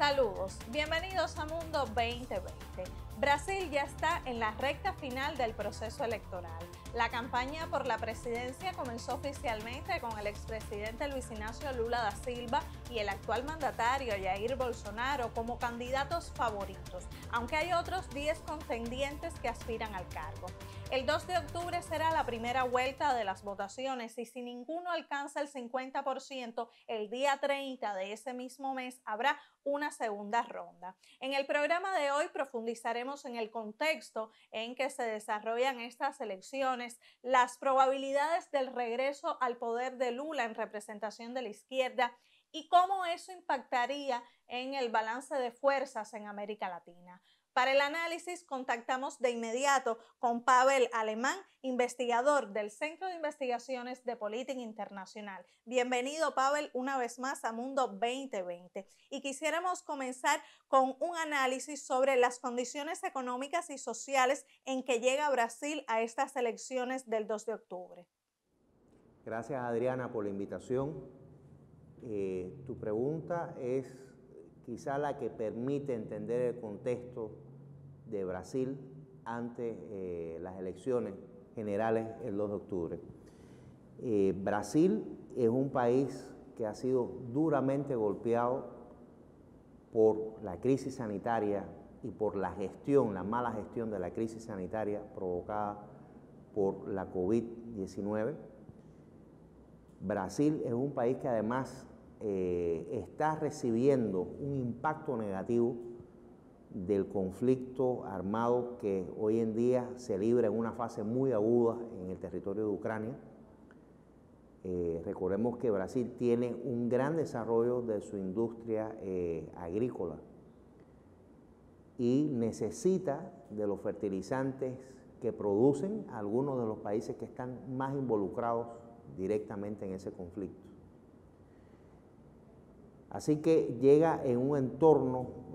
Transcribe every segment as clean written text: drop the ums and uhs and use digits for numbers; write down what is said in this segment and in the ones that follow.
Saludos, bienvenidos a Mundo 2020. Brasil ya está en la recta final del proceso electoral. La campaña por la presidencia comenzó oficialmente con el expresidente Luis Inácio Lula da Silva y el actual mandatario Jair Bolsonaro como candidatos favoritos, aunque hay otros 10 contendientes que aspiran al cargo. El 2 de octubre será la primera vuelta de las votaciones y si ninguno alcanza el 50%, el día 30 de ese mismo mes habrá una segunda ronda. En el programa de hoy profundizaremos en el contexto en que se desarrollan estas elecciones, las probabilidades del regreso al poder de Lula en representación de la izquierda y cómo eso impactaría en el balance de fuerzas en América Latina. Para el análisis contactamos de inmediato con Pavel Alemán, investigador del Centro de Investigaciones de Política Internacional. Bienvenido, Pavel, una vez más a Mundo 2020. Y quisiéramos comenzar con un análisis sobre las condiciones económicas y sociales en que llega Brasil a estas elecciones del 2 de octubre. Gracias, Adriana, por la invitación. Tu pregunta es quizá la que permite entender el contexto de Brasil ante las elecciones generales el 2 de octubre. Brasil es un país que ha sido duramente golpeado por la crisis sanitaria y por la mala gestión de la crisis sanitaria provocada por la COVID-19. Brasil es un país que además está recibiendo un impacto negativo del conflicto armado que hoy en día se libra en una fase muy aguda en el territorio de Ucrania. Recordemos que Brasil tiene un gran desarrollo de su industria agrícola y necesita de los fertilizantes que producen algunos de los países que están más involucrados directamente en ese conflicto. Así que llega en un entorno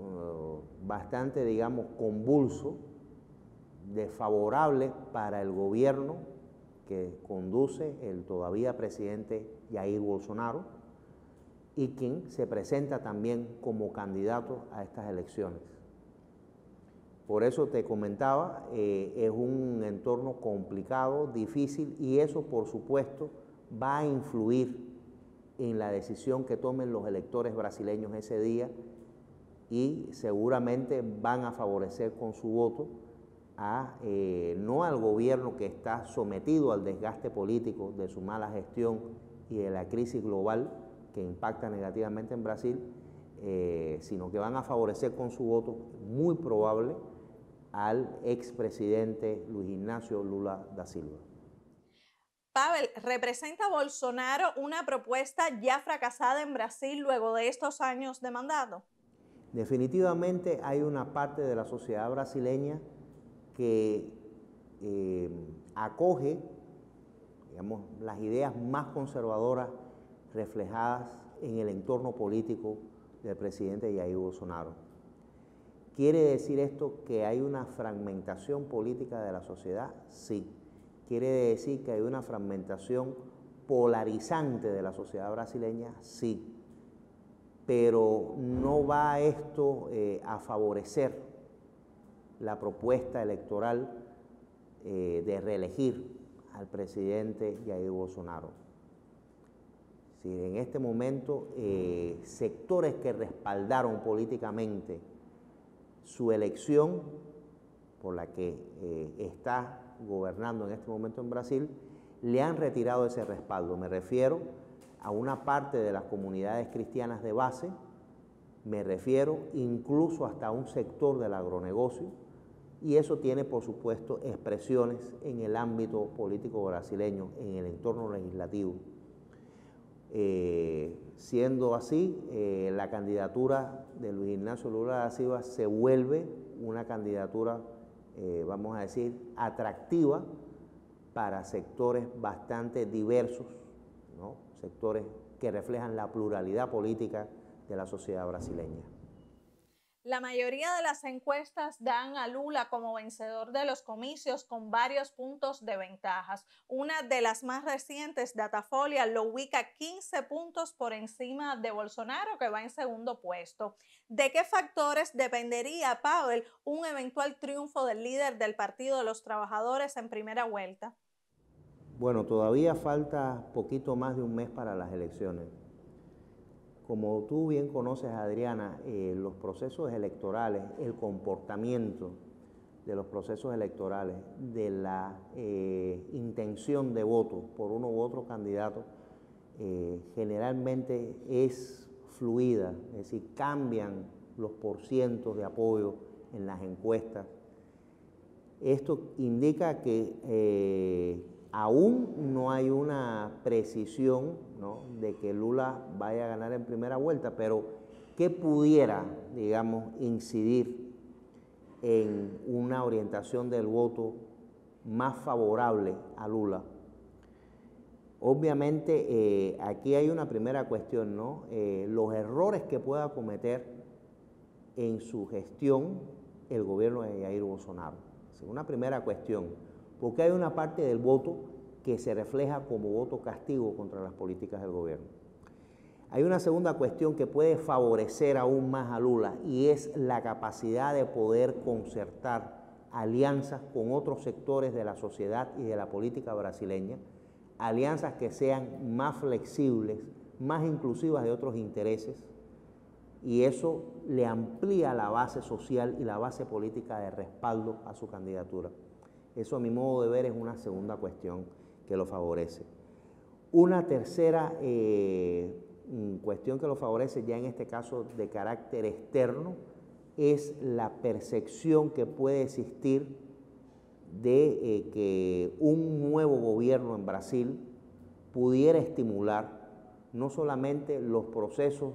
bastante, digamos, convulso, desfavorable para el gobierno que conduce el todavía presidente Jair Bolsonaro y quien se presenta también como candidato a estas elecciones. Por eso te comentaba, es un entorno complicado, difícil, y eso, por supuesto, va a influir en la decisión que tomen los electores brasileños ese día y seguramente van a favorecer con su voto no al gobierno que está sometido al desgaste político de su mala gestión y de la crisis global que impacta negativamente en Brasil, sino que van a favorecer con su voto, muy probable, al expresidente Luis Inácio Lula da Silva. Pavel, ¿representa Bolsonaro una propuesta ya fracasada en Brasil luego de estos años de mandato? Definitivamente hay una parte de la sociedad brasileña que acoge, digamos, las ideas más conservadoras reflejadas en el entorno político del presidente Jair Bolsonaro. ¿Quiere decir esto que hay una fragmentación política de la sociedad? Sí. ¿Quiere decir que hay una fragmentación polarizante de la sociedad brasileña? Sí. Pero no va esto a favorecer la propuesta electoral de reelegir al presidente Jair Bolsonaro. Si en este momento sectores que respaldaron políticamente su elección, por la que está gobernando en este momento en Brasil, le han retirado ese respaldo. Me refiero a una parte de las comunidades cristianas de base, me refiero incluso hasta a un sector del agronegocio, y eso tiene, por supuesto, expresiones en el ámbito político brasileño, en el entorno legislativo. Siendo así, la candidatura de Luis Inácio Lula da Silva se vuelve una candidatura, vamos a decir, atractiva para sectores bastante diversos, ¿no? Sectores que reflejan la pluralidad política de la sociedad brasileña. La mayoría de las encuestas dan a Lula como vencedor de los comicios con varios puntos de ventajas. Una de las más recientes, Datafolia, lo ubica 15 puntos por encima de Bolsonaro, que va en segundo puesto. ¿De qué factores dependería, Powell, un eventual triunfo del líder del Partido de los Trabajadores en primera vuelta? Bueno, todavía falta poquito más de un mes para las elecciones. Como tú bien conoces, Adriana, los procesos electorales, el comportamiento de los procesos electorales, de la intención de voto por uno u otro candidato, generalmente es fluida, es decir, cambian los porcientos de apoyo en las encuestas. Esto indica que aún no hay una precisión, ¿no?, de que Lula vaya a ganar en primera vuelta, pero que pudiera, digamos, incidir en una orientación del voto más favorable a Lula. Obviamente, aquí hay una primera cuestión, ¿no? Los errores que pueda cometer en su gestión el gobierno de Jair Bolsonaro. Es una primera cuestión, porque hay una parte del voto que se refleja como voto castigo contra las políticas del gobierno. Hay una segunda cuestión que puede favorecer aún más a Lula, y es la capacidad de poder concertar alianzas con otros sectores de la sociedad y de la política brasileña, alianzas que sean más flexibles, más inclusivas de otros intereses, y eso le amplía la base social y la base política de respaldo a su candidatura. Eso, a mi modo de ver, es una segunda cuestión que lo favorece. Una tercera cuestión que lo favorece, ya en este caso de carácter externo, es la percepción que puede existir de que un nuevo gobierno en Brasil pudiera estimular no solamente los procesos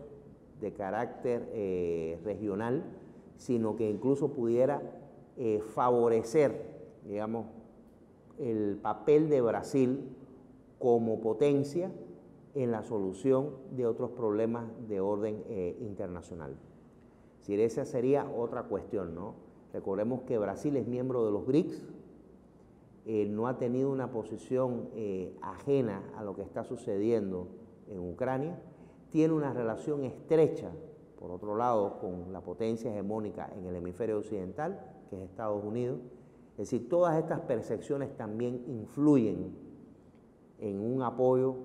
de carácter regional, sino que incluso pudiera favorecer, digamos, el papel de Brasil como potencia en la solución de otros problemas de orden internacional. Es decir, esa sería otra cuestión, ¿no? Recordemos que Brasil es miembro de los BRICS, no ha tenido una posición ajena a lo que está sucediendo en Ucrania, tiene una relación estrecha, por otro lado, con la potencia hegemónica en el hemisferio occidental, que es Estados Unidos. Es decir, todas estas percepciones también influyen en un apoyo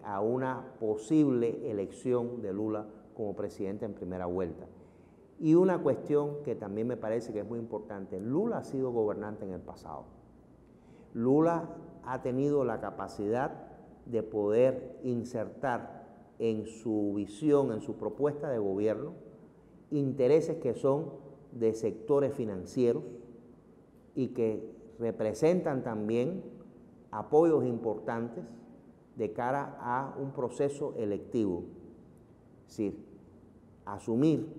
a una posible elección de Lula como presidente en primera vuelta. Y una cuestión que también me parece que es muy importante: Lula ha sido gobernante en el pasado. Lula ha tenido la capacidad de poder insertar en su visión, en su propuesta de gobierno, intereses que son de sectores financieros y que representan también apoyos importantes de cara a un proceso electivo. Es decir, asumir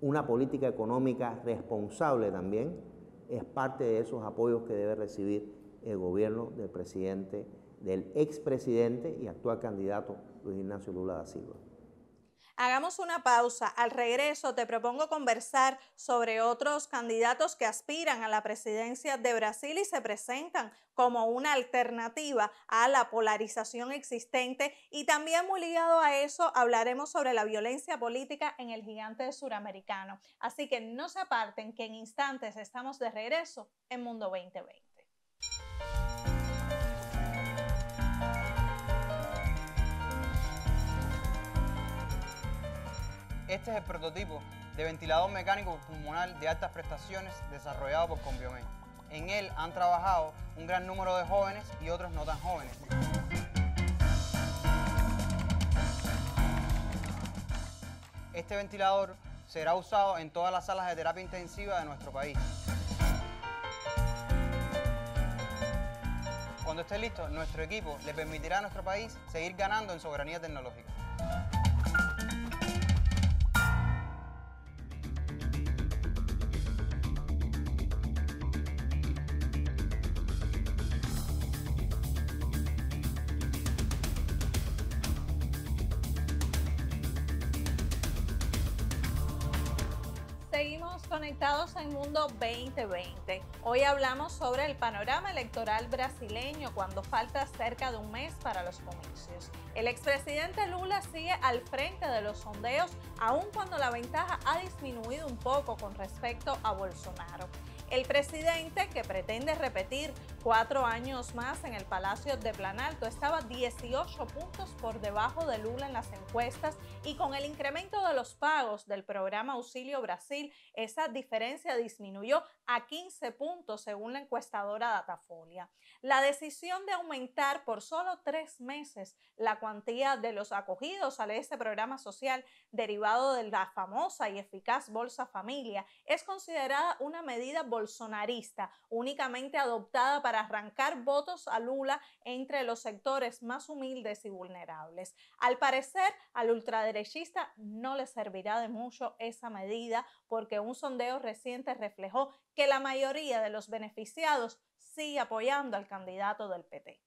una política económica responsable también es parte de esos apoyos que debe recibir el gobierno del presidente, del expresidente y actual candidato Luis Ignacio Lula da Silva. Hagamos una pausa. Al regreso te propongo conversar sobre otros candidatos que aspiran a la presidencia de Brasil y se presentan como una alternativa a la polarización existente, y también muy ligado a eso hablaremos sobre la violencia política en el gigante suramericano. Así que no se aparten, que en instantes estamos de regreso en Mundo 2020. Este es el prototipo de ventilador mecánico pulmonar de altas prestaciones desarrollado por Conbiomed. En él han trabajado un gran número de jóvenes y otros no tan jóvenes. Este ventilador será usado en todas las salas de terapia intensiva de nuestro país. Cuando esté listo, nuestro equipo le permitirá a nuestro país seguir ganando en soberanía tecnológica. conectados en Mundo 2020. Hoy hablamos sobre el panorama electoral brasileño cuando falta cerca de un mes para los comicios. El expresidente Lula sigue al frente de los sondeos, aun cuando la ventaja ha disminuido un poco con respecto a Bolsonaro. El presidente, que pretende repetir 4 años más en el Palacio de Planalto, estaba 18 puntos por debajo de Lula en las encuestas, y con el incremento de los pagos del programa Auxilio Brasil, esa diferencia disminuyó a 15 puntos según la encuestadora Datafolia. La decisión de aumentar por solo 3 meses la cuantía de los acogidos a este programa social derivado de la famosa y eficaz Bolsa Familia es considerada una medida bolsonarista, únicamente adoptada para arrancar votos a Lula entre los sectores más humildes y vulnerables. Al parecer, al ultraderechista no le servirá de mucho esa medida, porque un sondeo reciente reflejó que la mayoría de los beneficiados sigue apoyando al candidato del PT.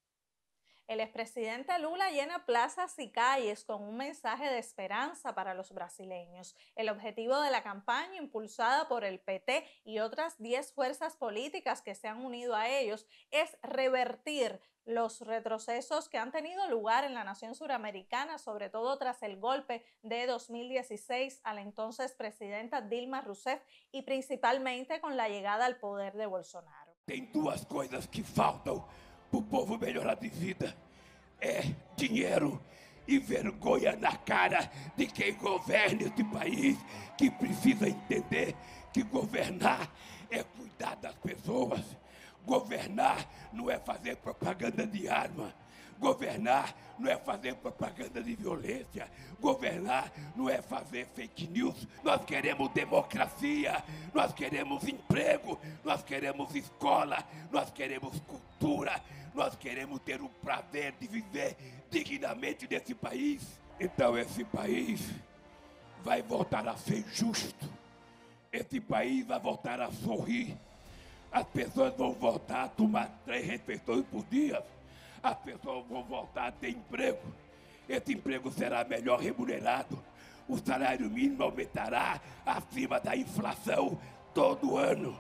El expresidente Lula llena plazas y calles con un mensaje de esperanza para los brasileños. El objetivo de la campaña, impulsada por el PT y otras 10 fuerzas políticas que se han unido a ellos, es revertir los retrocesos que han tenido lugar en la nación suramericana, sobre todo tras el golpe de 2016 a la entonces presidenta Dilma Rousseff y principalmente con la llegada al poder de Bolsonaro. Tem duas coisas que faltam para o povo melhorar de vida: é dinheiro e vergonha na cara de quem governa este país, que precisa entender que governar é cuidar das pessoas. Governar não é fazer propaganda de arma. Governar não é fazer propaganda de violência. Governar não é fazer fake news. Nós queremos democracia, nós queremos emprego, nós queremos escola, nós queremos cultura, nós queremos ter o prazer de viver dignamente nesse país. Então esse país vai voltar a ser justo. Esse país vai voltar a sorrir. As pessoas vão voltar a tomar 3 refeições por dia. As pessoas vão voltar a ter emprego. Esse emprego será melhor remunerado. O salário mínimo aumentará acima da inflação todo ano.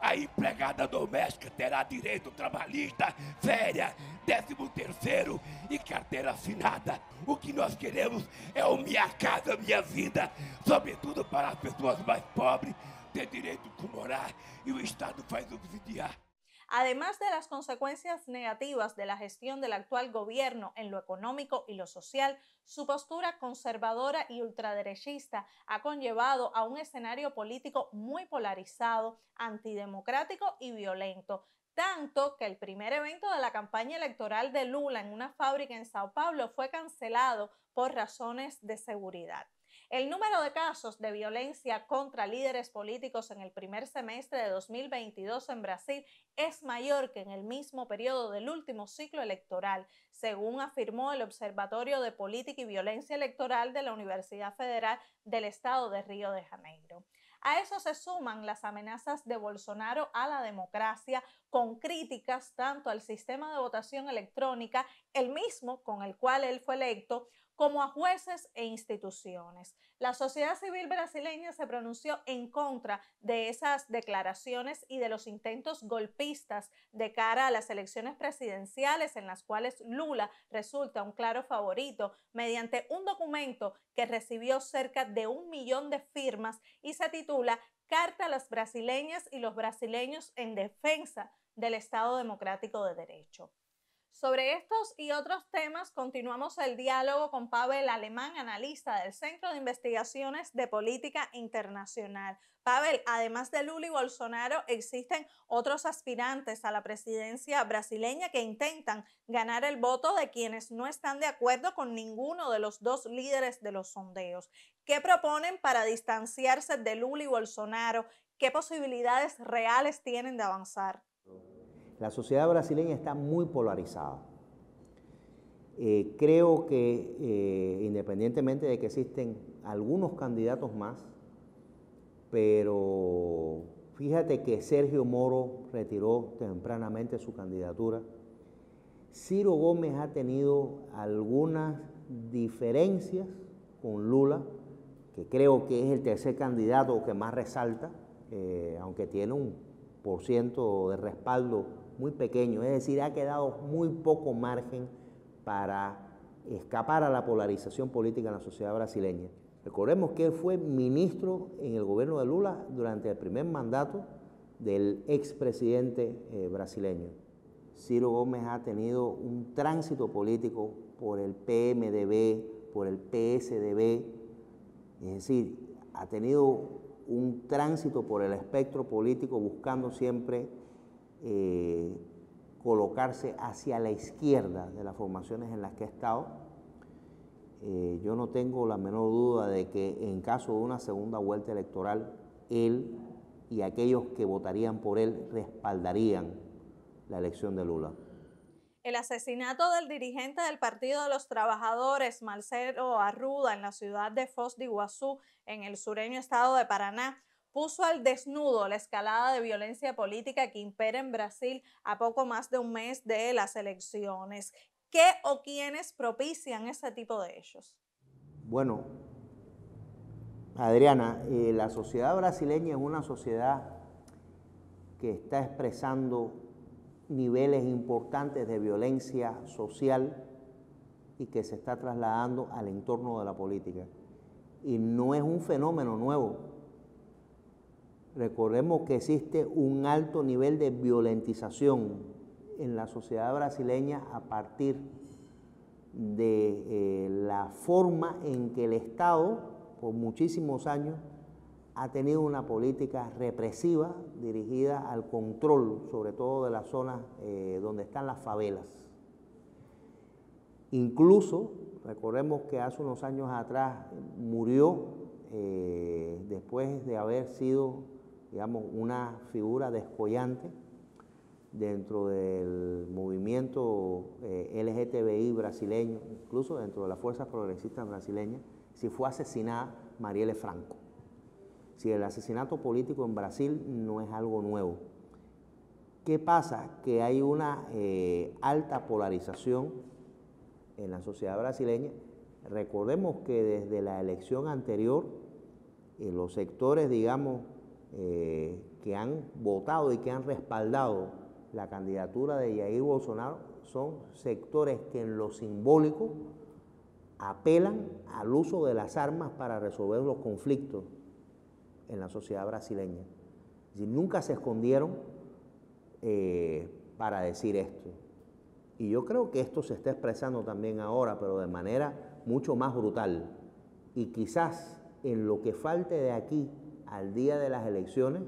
A empregada doméstica terá direito trabalhista, férias, 13º e carteira assinada. O que nós queremos é o Minha Casa Minha Vida, sobretudo para as pessoas mais pobres, ter direito de morar, y el Estado vai subsidiar. Además de las consecuencias negativas de la gestión del actual gobierno en lo económico y lo social, su postura conservadora y ultraderechista ha conllevado a un escenario político muy polarizado, antidemocrático y violento, tanto que el primer evento de la campaña electoral de Lula en una fábrica en Sao Paulo fue cancelado por razones de seguridad. El número de casos de violencia contra líderes políticos en el primer semestre de 2022 en Brasil es mayor que en el mismo periodo del último ciclo electoral, según afirmó el Observatorio de Política y Violencia Electoral de la Universidad Federal del Estado de Río de Janeiro. A eso se suman las amenazas de Bolsonaro a la democracia, con críticas tanto al sistema de votación electrónica, el mismo con el cual él fue electo, como a jueces e instituciones. La sociedad civil brasileña se pronunció en contra de esas declaraciones y de los intentos golpistas de cara a las elecciones presidenciales, en las cuales Lula resulta un claro favorito, mediante un documento que recibió cerca de 1 millón de firmas y se titula Carta a las brasileñas y los brasileños en defensa del Estado Democrático de Derecho. Sobre estos y otros temas continuamos el diálogo con Pavel Alemán, analista del Centro de Investigaciones de Política Internacional. Pavel, además de Lula y Bolsonaro, existen otros aspirantes a la presidencia brasileña que intentan ganar el voto de quienes no están de acuerdo con ninguno de los 2 líderes de los sondeos. ¿Qué proponen para distanciarse de Lula y Bolsonaro? ¿Qué posibilidades reales tienen de avanzar? La sociedad brasileña está muy polarizada. Creo que independientemente de que existen algunos candidatos más, pero fíjate que Sergio Moro retiró tempranamente su candidatura. Ciro Gómez ha tenido algunas diferencias con Lula, que creo que es el tercer candidato que más resalta, aunque tiene un % de respaldo muy pequeño, es decir, ha quedado muy poco margen para escapar a la polarización política en la sociedad brasileña. Recordemos que él fue ministro en el gobierno de Lula durante el primer mandato del expresidente brasileño. Ciro Gómez ha tenido un tránsito político por el PMDB, por el PSDB, es decir, ha tenido un tránsito por el espectro político buscando siempre colocarse hacia la izquierda de las formaciones en las que ha estado. Yo no tengo la menor duda de que en caso de una segunda vuelta electoral, él y aquellos que votarían por él respaldarían la elección de Lula. El asesinato del dirigente del Partido de los Trabajadores, Marcelo Arruda, en la ciudad de Foz de Iguazú, en el sureño estado de Paraná, puso al desnudo la escalada de violencia política que impera en Brasil a poco más de un mes de las elecciones. ¿Qué o quiénes propician ese tipo de hechos? Bueno, Adriana, la sociedad brasileña es una sociedad que está expresando niveles importantes de violencia social y que se está trasladando al entorno de la política. Y no es un fenómeno nuevo. Recordemos que existe un alto nivel de violentización en la sociedad brasileña a partir de la forma en que el Estado, por muchísimos años, ha tenido una política represiva dirigida al control, sobre todo de las zonas donde están las favelas. Incluso, recordemos que hace unos años atrás murió, después de haber sido, digamos, una figura descollante dentro del movimiento LGTBI brasileño, incluso dentro de las fuerzas progresistas brasileñas, si fue asesinada Marielle Franco. Si el asesinato político en Brasil no es algo nuevo. ¿Qué pasa? Que hay una alta polarización en la sociedad brasileña. Recordemos que desde la elección anterior, los sectores, digamos, que han votado y que han respaldado la candidatura de Jair Bolsonaro son sectores que en lo simbólico apelan al uso de las armas para resolver los conflictos en la sociedad brasileña. Es decir, nunca se escondieron para decir esto. Y yo creo que esto se está expresando también ahora, pero de manera mucho más brutal. Y quizás en lo que falte de aquí al día de las elecciones,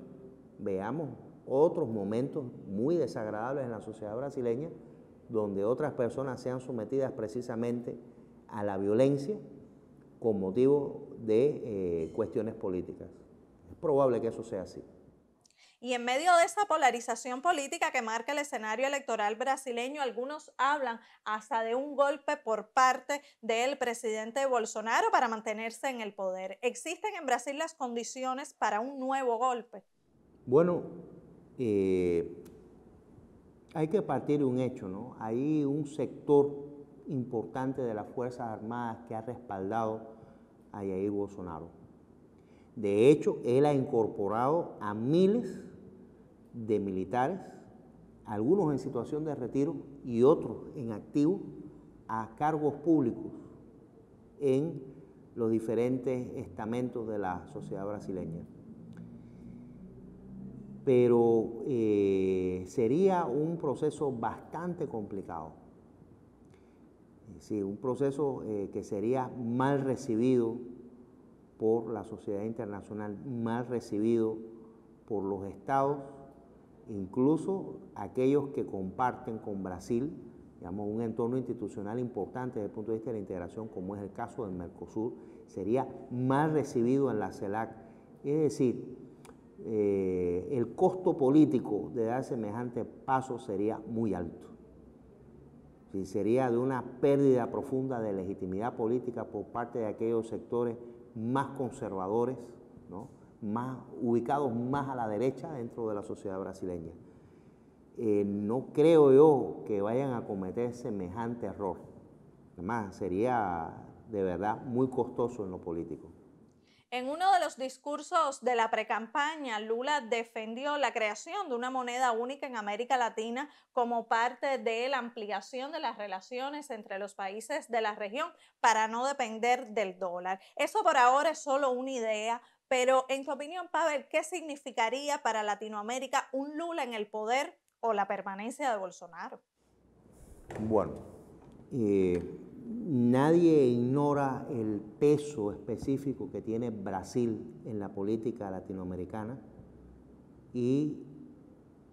veamos otros momentos muy desagradables en la sociedad brasileña, donde otras personas sean sometidas precisamente a la violencia con motivo de cuestiones políticas. Es probable que eso sea así. Y en medio de esa polarización política que marca el escenario electoral brasileño, algunos hablan hasta de un golpe por parte del presidente Bolsonaro para mantenerse en el poder. ¿Existen en Brasil las condiciones para un nuevo golpe? Bueno, hay que partir de un hecho, ¿no? Hay un sector importante de las Fuerzas Armadas que ha respaldado a Jair Bolsonaro. De hecho, él ha incorporado a miles de militares, algunos en situación de retiro y otros en activo, a cargos públicos en los diferentes estamentos de la sociedad brasileña. Pero sería un proceso bastante complicado. Sí, un proceso que sería mal recibido por la sociedad internacional, mal recibido por los estados, incluso aquellos que comparten con Brasil, digamos, un entorno institucional importante desde el punto de vista de la integración, como es el caso del Mercosur, sería mal recibido en la CELAC. Es decir, el costo político de dar semejante paso sería muy alto. Sí, sería de una pérdida profunda de legitimidad política por parte de aquellos sectores más conservadores, ¿no? Más ubicados más a la derecha dentro de la sociedad brasileña. No creo yo que vayan a cometer semejante error. Además, sería de verdad muy costoso en lo político. En uno de los discursos de la precampaña, Lula defendió la creación de una moneda única en América Latina como parte de la ampliación de las relaciones entre los países de la región para no depender del dólar. Eso por ahora es solo una idea, pero en tu opinión, Pavel, ¿qué significaría para Latinoamérica un Lula en el poder o la permanencia de Bolsonaro? Bueno, nadie ignora el peso específico que tiene Brasil en la política latinoamericana y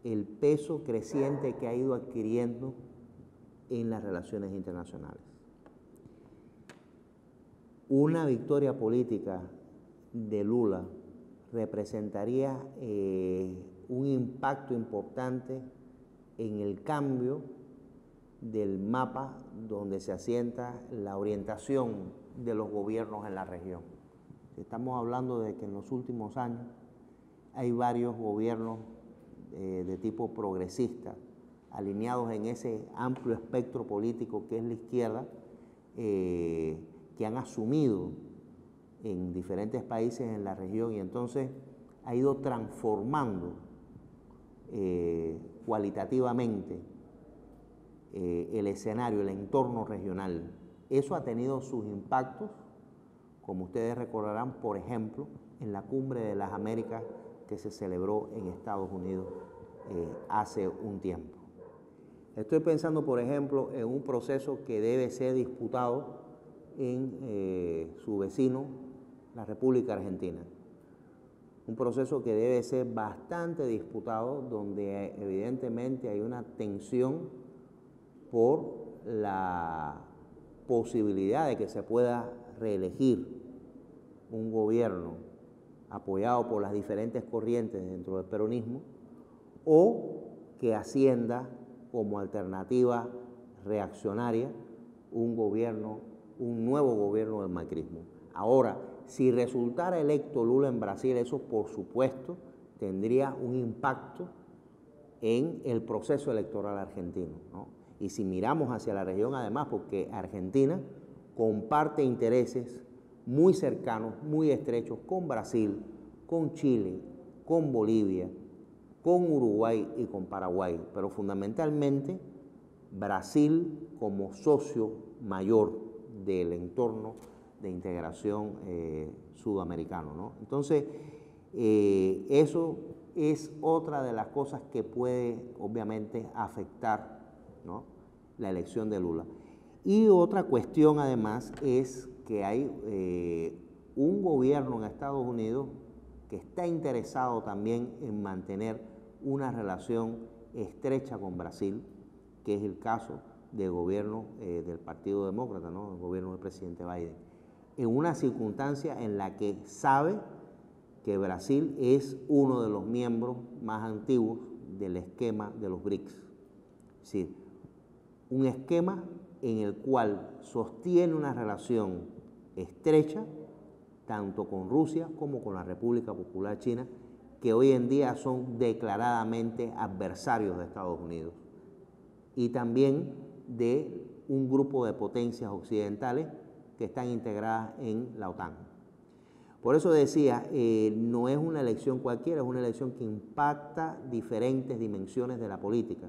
el peso creciente que ha ido adquiriendo en las relaciones internacionales. Una victoria política de Lula representaría un impacto importante en el cambio del mapa donde se asienta la orientación de los gobiernos en la región. Estamos hablando de que en los últimos años hay varios gobiernos de tipo progresista alineados en ese amplio espectro político que es la izquierda, que han asumido en diferentes países en la región y entonces ha ido transformando cualitativamente el escenario, el entorno regional. Eso ha tenido sus impactos, como ustedes recordarán, por ejemplo, en la Cumbre de las Américas que se celebró en Estados Unidos hace un tiempo. Estoy pensando, por ejemplo, en un proceso que debe ser disputado en su vecino, la República Argentina. Un proceso que debe ser bastante disputado, donde evidentemente hay una tensión por la posibilidad de que se pueda reelegir un gobierno apoyado por las diferentes corrientes dentro del peronismo o que ascienda como alternativa reaccionaria un nuevo gobierno del macrismo. Ahora, si resultara electo Lula en Brasil, eso por supuesto tendría un impacto en el proceso electoral argentino, ¿no? Y si miramos hacia la región además, porque Argentina comparte intereses muy cercanos, muy estrechos con Brasil, con Chile, con Bolivia, con Uruguay y con Paraguay, pero fundamentalmente Brasil como socio mayor del entorno de integración sudamericano, ¿no? Entonces, eso es otra de las cosas que puede obviamente afectar, ¿no?, la elección de Lula. Y otra cuestión además es que hay un gobierno en Estados Unidos que está interesado también en mantener una relación estrecha con Brasil, que es el caso del gobierno del Partido Demócrata, ¿no?, el gobierno del presidente Biden, en una circunstancia en la que sabe que Brasil es uno de los miembros más antiguos del esquema de los BRICS. Es decir, un esquema en el cual sostiene una relación estrecha tanto con Rusia como con la República Popular China, que hoy en día son declaradamente adversarios de Estados Unidos, y también de un grupo de potencias occidentales que están integradas en la OTAN. Por eso decía, no es una elección cualquiera, es una elección que impacta diferentes dimensiones de la política,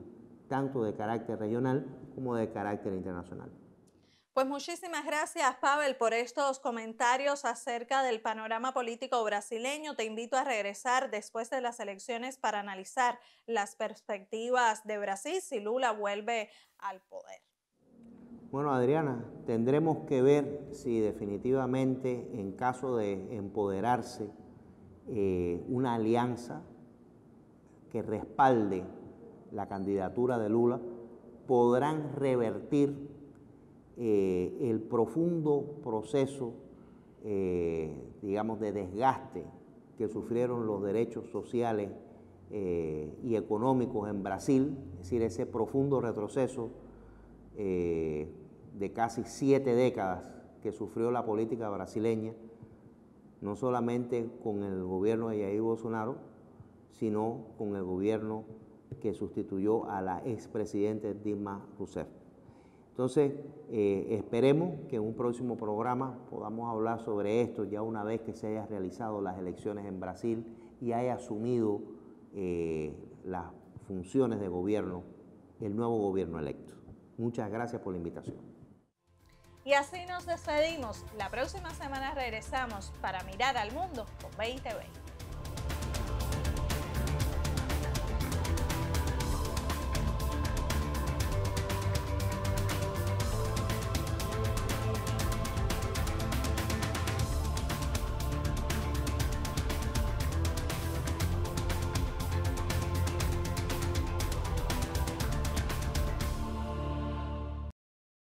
tanto de carácter regional como de carácter internacional. Pues muchísimas gracias, Pavel, por estos comentarios acerca del panorama político brasileño. Te invito a regresar después de las elecciones para analizar las perspectivas de Brasil si Lula vuelve al poder. Bueno, Adriana, tendremos que ver si definitivamente, en caso de empoderarse una alianza que respalde la candidatura de Lula, podrán revertir el profundo proceso, digamos, de desgaste que sufrieron los derechos sociales y económicos en Brasil, es decir, ese profundo retroceso de casi 7 décadas que sufrió la política brasileña, no solamente con el gobierno de Jair Bolsonaro, sino con el gobierno que sustituyó a la expresidenta Dilma Rousseff. Entonces, esperemos que en un próximo programa podamos hablar sobre esto ya una vez que se hayan realizado las elecciones en Brasil y haya asumido las funciones de gobierno el nuevo gobierno electo. Muchas gracias por la invitación. Y así nos despedimos. La próxima semana regresamos para mirar al mundo con 2020.